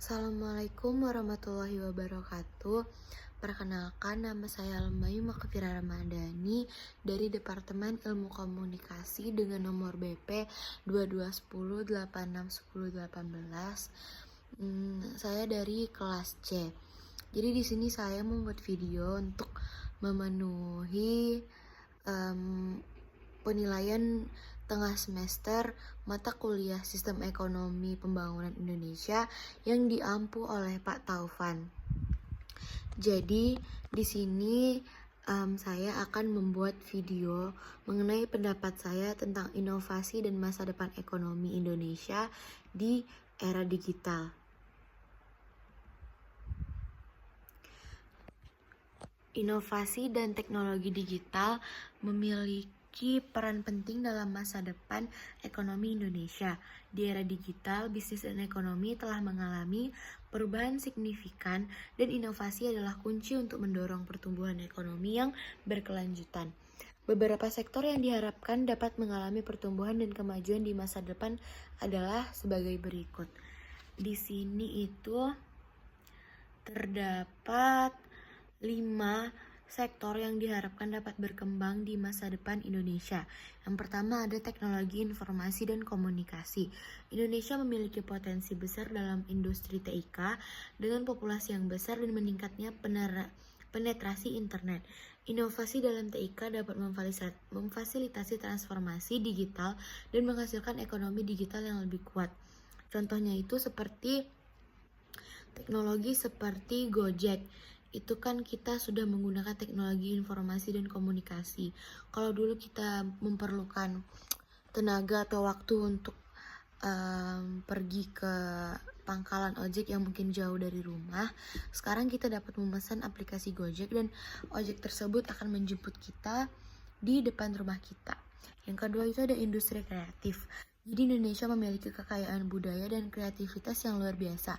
Assalamualaikum warahmatullahi wabarakatuh. Perkenalkan, nama saya Almayu Makfira Ramadhani dari Departemen Ilmu Komunikasi dengan nomor BP 2210861018. Saya dari kelas C. Jadi di sini saya membuat video untuk memenuhi penilaian tengah semester mata kuliah Sistem Ekonomi Pembangunan Indonesia yang diampu oleh Pak Taufan. Jadi di sini saya akan membuat video mengenai pendapat saya tentang inovasi dan masa depan ekonomi Indonesia di era digital. Inovasi dan teknologi digital memiliki peran penting dalam masa depan ekonomi Indonesia. Di era digital, bisnis dan ekonomi telah mengalami perubahan signifikan dan inovasi adalah kunci untuk mendorong pertumbuhan ekonomi yang berkelanjutan. Beberapa sektor yang diharapkan dapat mengalami pertumbuhan dan kemajuan di masa depan adalah sebagai berikut. Di sini itu terdapat 5 sektor yang diharapkan dapat berkembang di masa depan Indonesia. Yang pertama ada teknologi informasi dan komunikasi. Indonesia memiliki potensi besar dalam industri TIK dengan populasi yang besar dan meningkatnya penetrasi internet. Inovasi dalam TIK dapat memfasilitasi transformasi digital dan menghasilkan ekonomi digital yang lebih kuat. Contohnya itu seperti teknologi seperti Gojek. Itu kan kita sudah menggunakan teknologi informasi dan komunikasi. Kalau dulu kita memerlukan tenaga atau waktu untuk pergi ke pangkalan ojek yang mungkin jauh dari rumah, sekarang kita dapat memesan aplikasi Gojek dan ojek tersebut akan menjemput kita di depan rumah kita. Yang kedua itu ada industri kreatif. Jadi Indonesia memiliki kekayaan budaya dan kreativitas yang luar biasa.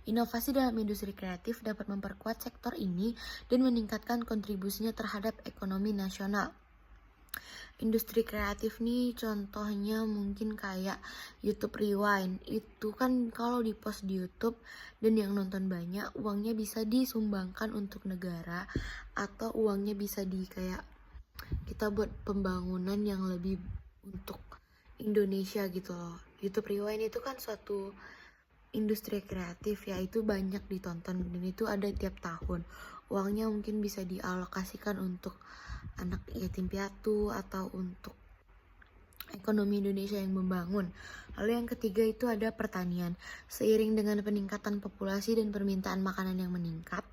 Inovasi dalam industri kreatif dapat memperkuat sektor ini dan meningkatkan kontribusinya terhadap ekonomi nasional. Industri kreatif nih contohnya mungkin kayak YouTube Rewind. Itu kan kalau di-post di YouTube dan yang nonton banyak, uangnya bisa disumbangkan untuk negara atau uangnya bisa kayak kita buat pembangunan yang lebih untuk Indonesia gitu loh. YouTube Rewind itu kan suatu industri kreatif ya, itu banyak ditonton dan itu ada tiap tahun. Uangnya mungkin bisa dialokasikan untuk anak yatim piatu atau untuk ekonomi Indonesia yang membangun. Lalu yang ketiga itu ada pertanian. Seiring dengan peningkatan populasi dan permintaan makanan yang meningkat,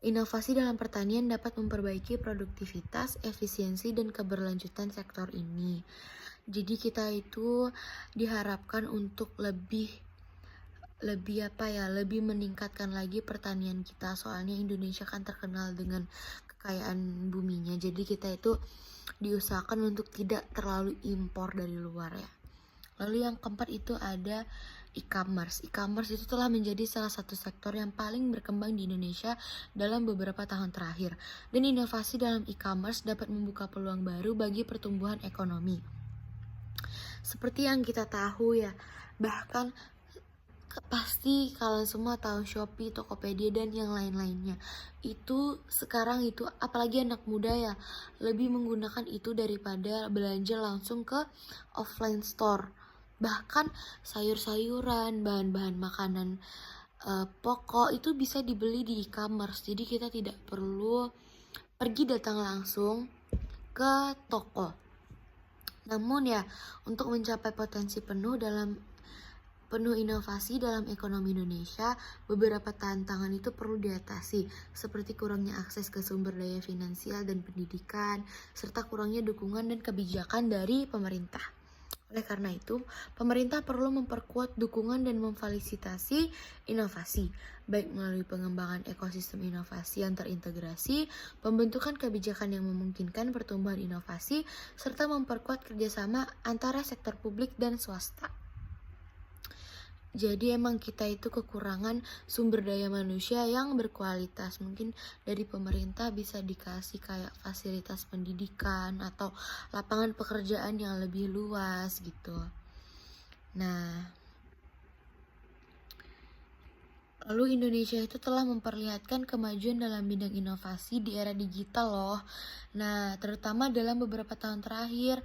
inovasi dalam pertanian dapat memperbaiki produktivitas, efisiensi, dan keberlanjutan sektor ini. Jadi kita itu diharapkan untuk lebih meningkatkan lagi pertanian kita, soalnya Indonesia kan terkenal dengan kekayaan buminya. Jadi kita itu diusahakan untuk tidak terlalu impor dari luar ya. Lalu yang keempat itu ada e-commerce. E-commerce itu telah menjadi salah satu sektor yang paling berkembang di Indonesia dalam beberapa tahun terakhir. Dan inovasi dalam e-commerce dapat membuka peluang baru bagi pertumbuhan ekonomi. Seperti yang kita tahu ya, bahkan pasti kalian semua tahu Shopee, Tokopedia, dan yang lain-lainnya. Itu sekarang itu apalagi anak muda ya, lebih menggunakan itu daripada belanja langsung ke offline store. Bahkan sayur-sayuran, bahan-bahan makanan pokok itu bisa dibeli di e-commerce. Jadi kita tidak perlu pergi datang langsung ke toko. Namun ya, untuk mencapai potensi penuh inovasi dalam ekonomi Indonesia, beberapa tantangan itu perlu diatasi, seperti kurangnya akses ke sumber daya finansial dan pendidikan, serta kurangnya dukungan dan kebijakan dari pemerintah. Oleh karena itu, pemerintah perlu memperkuat dukungan dan memfasilitasi inovasi, baik melalui pengembangan ekosistem inovasi yang terintegrasi, pembentukan kebijakan yang memungkinkan pertumbuhan inovasi, serta memperkuat kerjasama antara sektor publik dan swasta. Jadi emang kita itu kekurangan sumber daya manusia yang berkualitas. Mungkin dari pemerintah bisa dikasih kayak fasilitas pendidikan atau lapangan pekerjaan yang lebih luas gitu. Nah, Lalu Indonesia itu telah memperlihatkan kemajuan dalam bidang inovasi di era digital loh. Nah, terutama dalam beberapa tahun terakhir,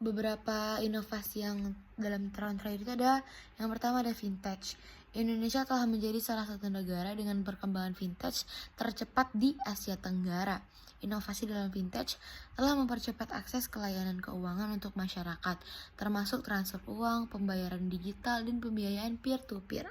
beberapa inovasi yang dalam tahun terakhir itu ada, yang pertama ada vintage. Indonesia telah menjadi salah satu negara dengan perkembangan vintage tercepat di Asia Tenggara. Inovasi dalam vintage telah mempercepat akses ke layanan keuangan untuk masyarakat, termasuk transfer uang, pembayaran digital, dan pembiayaan peer-to-peer.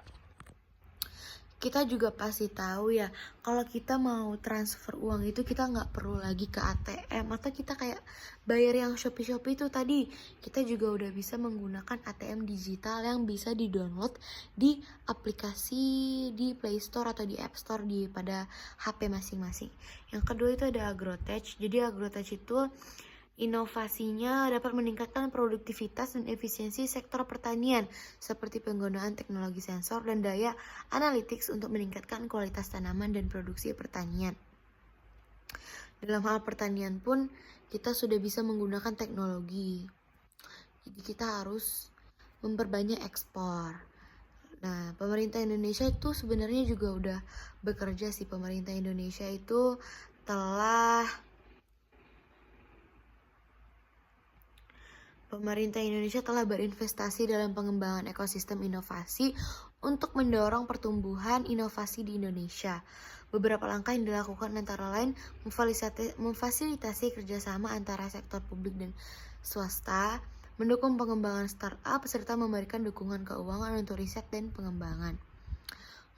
Kita juga pasti tahu ya, kalau kita mau transfer uang itu kita nggak perlu lagi ke ATM atau kita kayak bayar yang Shopee itu tadi. Kita juga udah bisa menggunakan ATM digital yang bisa di-download di aplikasi di Play Store atau di App Store pada HP masing-masing. Yang kedua itu ada agrotech. Jadi agrotech itu inovasinya dapat meningkatkan produktivitas dan efisiensi sektor pertanian, seperti penggunaan teknologi sensor dan daya analytics untuk meningkatkan kualitas tanaman dan produksi pertanian. Dalam hal pertanian pun, kita sudah bisa menggunakan teknologi. Jadi kita harus memperbanyak ekspor. Nah, pemerintah Indonesia itu sebenarnya juga udah bekerja sih. Pemerintah Indonesia itu telah berinvestasi dalam pengembangan ekosistem inovasi untuk mendorong pertumbuhan inovasi di Indonesia. Beberapa langkah yang dilakukan antara lain memfasilitasi kerjasama antara sektor publik dan swasta, mendukung pengembangan startup, serta memberikan dukungan keuangan untuk riset dan pengembangan.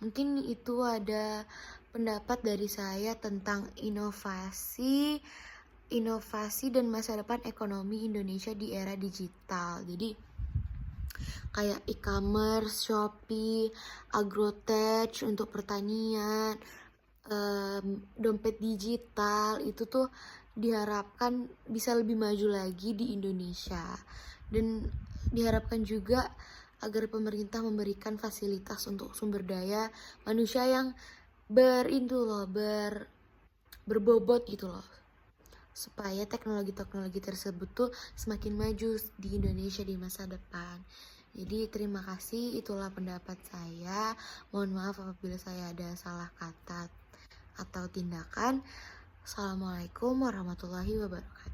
Mungkin itu ada pendapat dari saya tentang inovasi dan masa depan ekonomi Indonesia di era digital. Jadi kayak e-commerce, Shopee, agrotech untuk pertanian, dompet digital itu tuh diharapkan bisa lebih maju lagi di Indonesia. Dan diharapkan juga agar pemerintah memberikan fasilitas untuk sumber daya manusia yang berbobot gitu loh, supaya teknologi-teknologi tersebut tuh semakin maju di Indonesia di masa depan. Jadi terima kasih, itulah pendapat saya. Mohon maaf apabila saya ada salah kata atau tindakan. Assalamualaikum warahmatullahi wabarakatuh.